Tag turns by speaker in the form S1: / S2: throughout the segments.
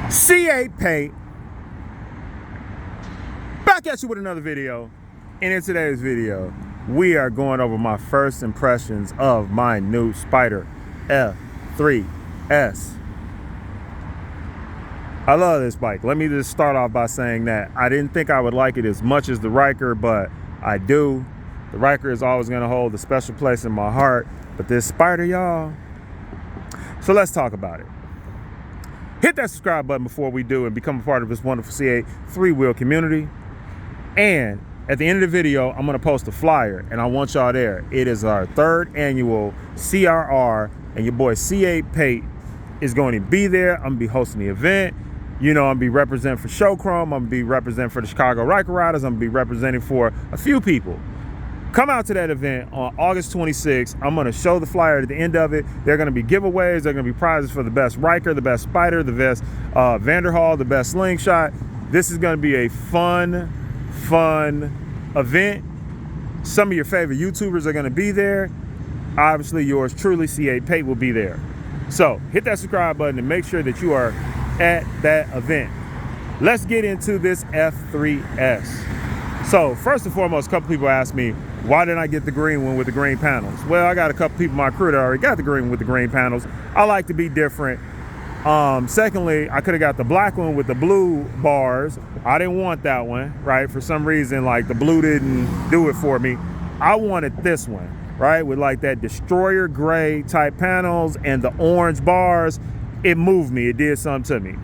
S1: C8 Paint, back at you with another video. And in today's video, we are going over my first impressions of my new Spyder F3S. I love this bike. Let me just start off by saying that I didn't think I would like it as much as the Ryker, but I do. The Ryker is always gonna hold a special place in my heart, but this Spyder, y'all. So let's talk about it. Hit that subscribe button before we do and become a part of this wonderful C8 three-wheel community. And at the end of the video, I'm gonna post a flyer and I want y'all there. It is our 3rd annual CRR and your boy C8 Paint is going to be there. I'm gonna be hosting the event. You know, I'm gonna be representing for Showchrome. I'm gonna be representing for the Chicago Ryker Riders. I'm gonna be representing for a few people. Come out to that event on August 26th. I'm gonna show the flyer at the end of it. There are gonna be giveaways. There are gonna be prizes for the best Ryker, the best Spyder, the best Vanderhaal, the best Slingshot. This is gonna be a fun event. Some of your favorite YouTubers are gonna be there. Obviously, yours truly, C8 Paint, will be there. So hit that subscribe button and make sure that you are at that event. Let's get into this F3S. So first and foremost, a couple people asked me, why didn't I get the green one with the green panels? Well, I got a couple people in my crew that already got the green one with the green panels. I like to be different. Secondly, I could have got the black one with the blue bars. I didn't want that one, right? For some reason, like the blue didn't do it for me. I wanted this one, right? With like that destroyer gray type panels and the orange bars. It moved me, it did something to me.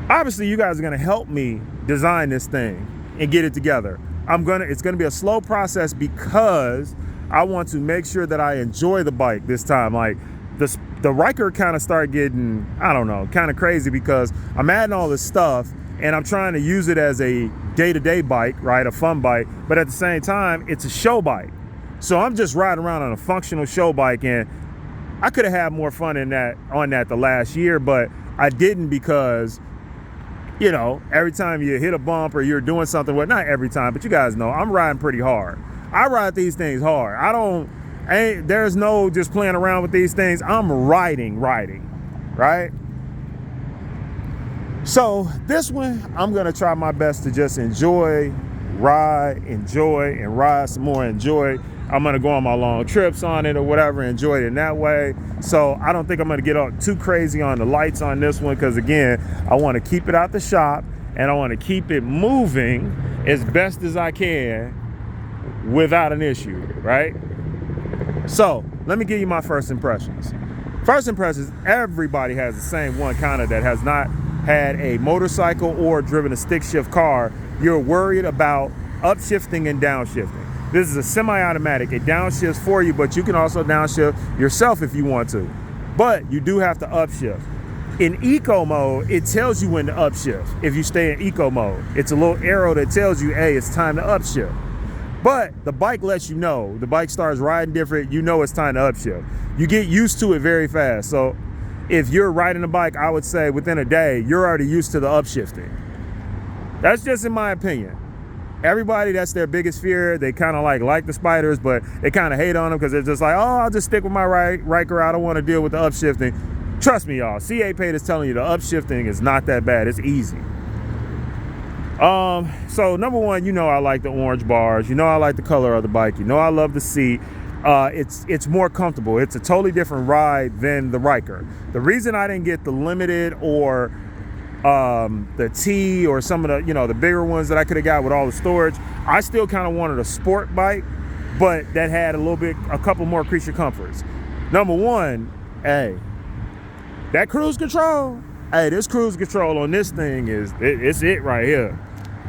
S1: Obviously, you guys are gonna help me design this thing and get it together. It's gonna be a slow process because I want to make sure that I enjoy the bike this time. Like the Ryker kind of started getting, I don't know, kind of crazy because I'm adding all this stuff and I'm trying to use it as a day-to-day bike, right? A fun bike, but at the same time, it's a show bike. So I'm just riding around on a functional show bike, and I could have had more fun on that the last year, but I didn't because, you know, every time you hit a bump or you're doing something, well, not every time, but you guys know, I'm riding pretty hard. I ride these things hard. There's no just playing around with these things. I'm riding, right? So this one, I'm gonna try my best to just enjoy, enjoy, and ride some more, enjoy. I'm gonna go on my long trips on it or whatever, enjoy it in that way. So I don't think I'm gonna get too crazy on the lights on this one because again, I wanna keep it out the shop and I wanna keep it moving as best as I can without an issue, right? So let me give you my first impressions. First impressions, everybody has the same one kind of that has not had a motorcycle or driven a stick shift car. You're worried about upshifting and downshifting. This is a semi-automatic. It downshifts for you, but you can also downshift yourself if you want to. But you do have to upshift. In eco mode, it tells you when to upshift. If you stay in eco mode, it's a little arrow that tells you, hey, it's time to upshift. But the bike lets you know. The bike starts riding different. You know it's time to upshift. You get used to it very fast. So if you're riding a bike, I would say within a day, you're already used to the upshifting. That's just in my opinion. Everybody, that's their biggest fear. They kind of like the Spyders, but they kind of hate on them because they're just like, oh, I'll just stick with my Ryker. I don't want to deal with the upshifting. Trust me, y'all. C8 Paint is telling you the upshifting is not that bad. It's easy. So number one, you know I like the orange bars. You know I like the color of the bike. You know I love the seat. It's more comfortable. It's a totally different ride than the Ryker. The reason I didn't get the limited or the T or some of the, you know, the bigger ones that I could have got with all the storage, I still kind of wanted a sport bike, but that had a couple more creature comforts. Number one, hey, that cruise control, hey, this cruise control on this thing it's it right here.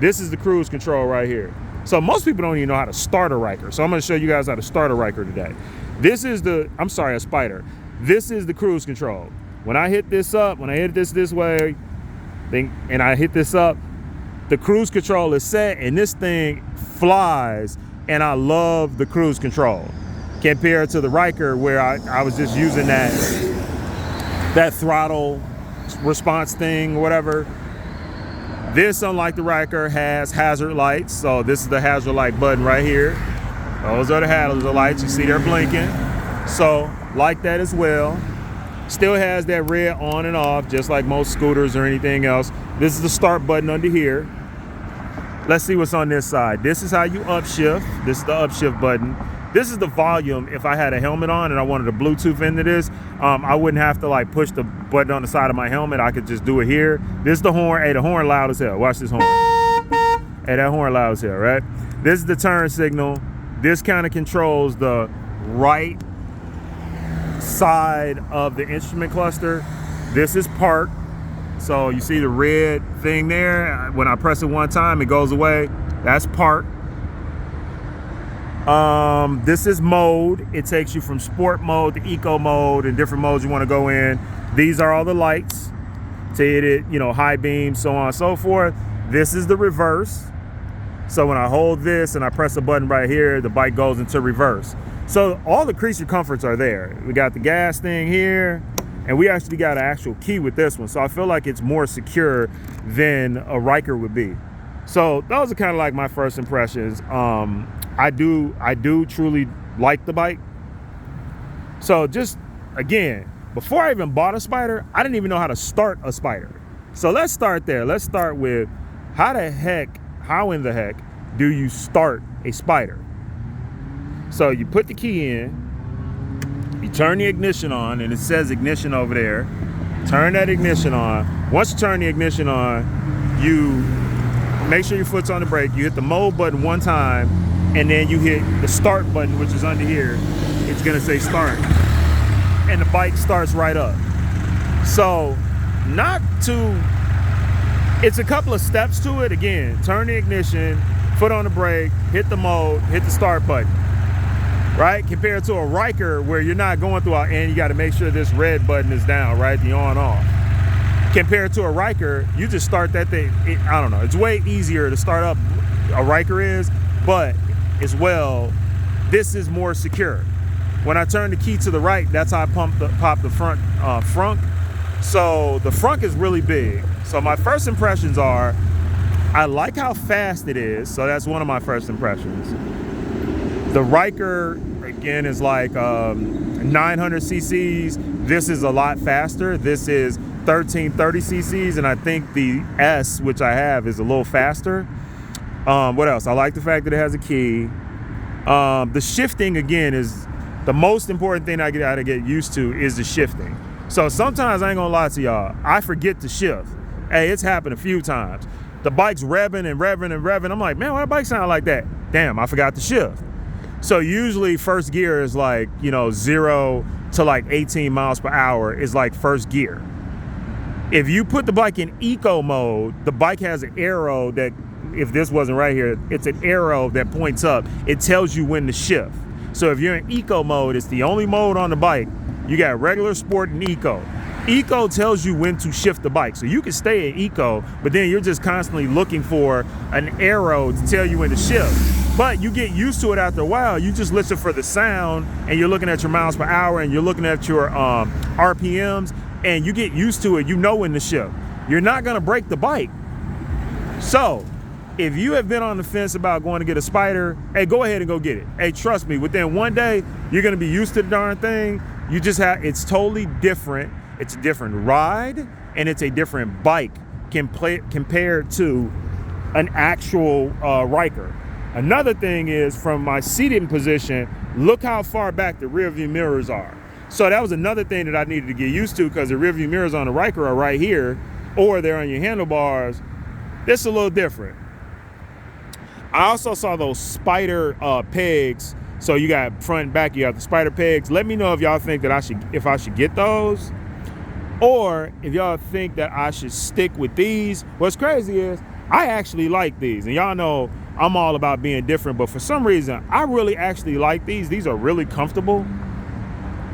S1: This is the cruise control right here. So most people don't even know how to start a Ryker. So I'm gonna show you guys how to start a Ryker today. This is a Spyder. This is the cruise control. When I hit this up, when I hit this way, and I hit this up, the cruise control is set and this thing flies, and I love the cruise control compared to the Ryker where I was just using that throttle response thing, whatever. This, unlike the Ryker, has hazard lights. So this is the hazard light button right here. Those are the hazard lights. You see they're blinking. So like that as well. Still has that red on and off, just like most scooters or anything else. This is the start button under here. Let's see what's on this side. This is how you upshift. This is the upshift button. This is the volume. If I had a helmet on and I wanted to Bluetooth into this, I wouldn't have to like push the button on the side of my helmet. I could just do it here. This is the horn. Hey, the horn loud as hell. Watch this horn. Hey, that horn loud as hell, right? This is the turn signal. This kind of controls the right side of the instrument cluster. This is park. So you see the red thing there? When I press it one time, it goes away. That's park. This is mode. It takes you from sport mode to eco mode and different modes you want to go in. These are all the lights to hit it, you know, high beam, so on and so forth. This is the reverse. So when I hold this and I press a button right here, the bike goes into reverse. So all the creature comforts are there. We got the gas thing here, and we actually got an actual key with this one. So I feel like it's more secure than a Riker would be. So those are kind of like my first impressions. I do truly like the bike. So just, again, before I even bought a Spyder, I didn't even know how to start a Spyder. So let's start there. Let's start with how in the heck do you start a Spyder? So you put the key in, you turn the ignition on, and it says ignition over there. Turn that ignition on. Once you turn the ignition on, you make sure your foot's on the brake. You hit the mode button one time, and then you hit the start button, which is under here. It's gonna say start, and the bike starts right up. So it's a couple of steps to it. Again, turn the ignition, foot on the brake, hit the mode, hit the start button, right? Compared to a Riker where you're not going through and you gotta make sure this red button is down, right? The on off. Compared to a Riker, you just start that thing. I don't know, it's way easier to start up a Riker is, but as well, this is more secure. When I turn the key to the right, that's how I pop the front frunk. So the frunk is really big. So my first impressions are, I like how fast it is. So that's one of my first impressions. The Riker, again, is like 900 cc's. This is a lot faster. This is 1330 cc's, and I think the S, which I have, is a little faster. What else? I like the fact that it has a key. The shifting, again, is the most important thing I gotta get used to is the shifting. So sometimes, I ain't gonna lie to y'all, I forget to shift. Hey, it's happened a few times. The bike's revving and revving and revving. I'm like, man, why the bike sound like that? Damn, I forgot to shift. So usually first gear is like, 0 to like 18 miles per hour is like first gear. If you put the bike in eco mode, the bike has an arrow that, if this wasn't right here, it's an arrow that points up. It tells you when to shift. So if you're in eco mode, it's the only mode on the bike. You got regular, sport, and eco. Eco tells you when to shift the bike. So you can stay in eco, but then you're just constantly looking for an arrow to tell you when to shift. But you get used to it after a while. You just listen for the sound, and you're looking at your miles per hour, and you're looking at your RPMs, and you get used to it. You know when to shift. You're not gonna break the bike. So if you have been on the fence about going to get a Spyder, hey, go ahead and go get it. Hey, trust me, within one day, you're gonna be used to the darn thing. You just it's totally different. It's a different ride, and it's a different bike compared to an actual Riker. Another thing is, from my seating position, look how far back the rear view mirrors are. So that was another thing that I needed to get used to, because the rear view mirrors on the Riker are right here, or they're on your handlebars. This is a little different. I also saw those Spyder pegs. So you got front and back, you have the Spyder pegs. Let me know if y'all think that I should get those, or if y'all think that I should stick with these. What's crazy is, I actually like these, and y'all know I'm all about being different, but for some reason, I really actually like these. These are really comfortable,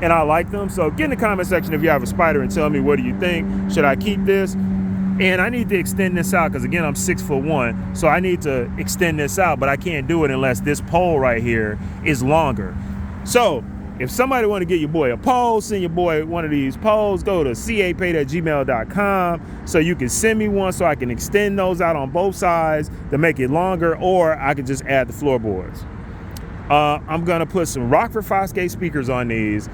S1: and I like them. So get in the comment section if you have a Spyder and tell me, what do you think? Should I keep this? And I need to extend this out, because again, I'm 6'1", so I need to extend this out, but I can't do it unless this pole right here is longer. So if somebody want to get your boy a pole, send your boy one of these poles, go to capate@gmail.com so you can send me one, so I can extend those out on both sides to make it longer, or I can just add the floorboards. I'm gonna put some Rockford Fosgate speakers on these.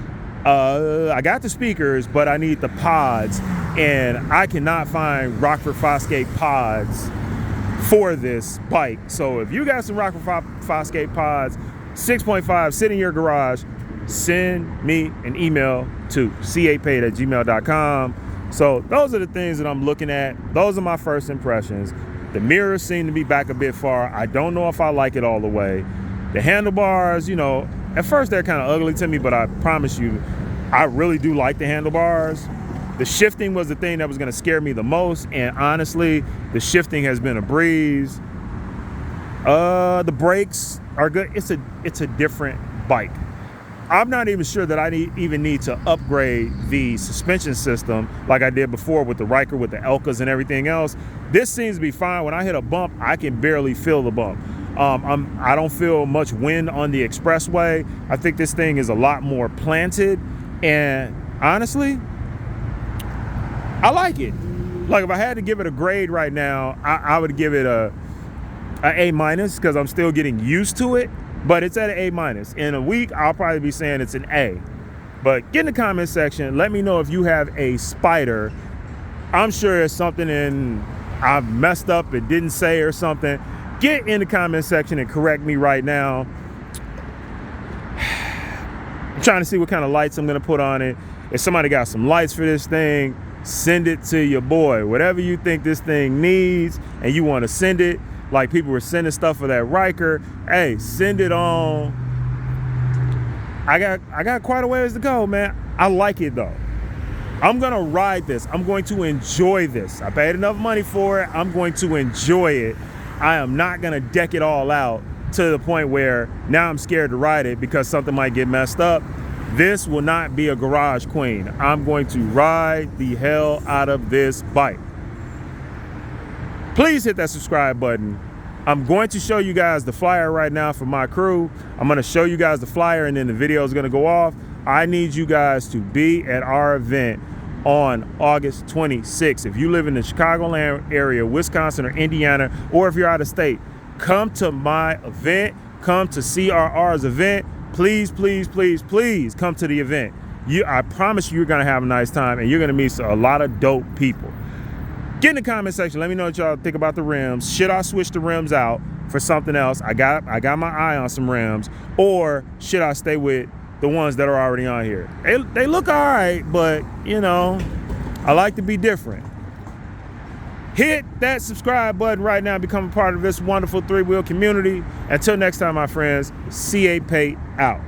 S1: I got the speakers, but I need the pods, and I cannot find Rockford Fosgate pods for this bike. So if you got some Rockford Fosgate pods, 6.5, sit in your garage, send me an email to capate@gmail.com. So those are the things that I'm looking at. Those are my first impressions. The mirrors seem to be back a bit far. I don't know if I like it all the way. The handlebars, you know, at first they're kind of ugly to me, but I promise you, I really do like the handlebars. The shifting was the thing that was going to scare me the most, and honestly, the shifting has been a breeze. The brakes are good. It's a different bike. I'm not even sure that I even need to upgrade the suspension system like I did before with the Riker, with the Elkas and everything else. This seems to be fine. When I hit a bump, I can barely feel the bump. I don't feel much wind on the expressway. I think this thing is a lot more planted, and honestly, I like it. Like, if I had to give it a grade right now, I would give it a A- because I'm still getting used to it, but it's at an A-. In a week, I'll probably be saying it's an A. But get in the comment section. Let me know if you have a Spyder. I'm sure it's something I've messed up and didn't say or something. Get in the comment section and correct me right now. I'm trying to see what kind of lights I'm going to put on it. If somebody got some lights for this thing, send it to your boy. Whatever you think this thing needs and you want to send it, like people were sending stuff for that Riker, hey, send it on. I got quite a ways to go, man. I like it though. I'm gonna ride this. I'm going to enjoy this. I paid enough money for it. I'm going to enjoy it. I am not gonna deck it all out to the point where now I'm scared to ride it because something might get messed up. This will not be a garage queen. I'm going to ride the hell out of this bike. Please hit that subscribe button. I'm going to show you guys the flyer right now for my crew. I'm going to show you guys the flyer and then the video is going to go off. I need you guys to be at our event on August 26th. If you live in the Chicagoland area, Wisconsin or Indiana, or if you're out of state, come to my event. Come to CRR's event. Please, please, please, please come to the event. I promise you're going to have a nice time and you're going to meet a lot of dope people. Get in the comment section. Let me know what y'all think about the rims. Should I switch the rims out for something else? I got my eye on some rims. Or should I stay with the ones that are already on here? They look all right, but, you know, I like to be different. Hit that subscribe button right now and become a part of this wonderful three-wheel community. Until next time, my friends, CA Pate out.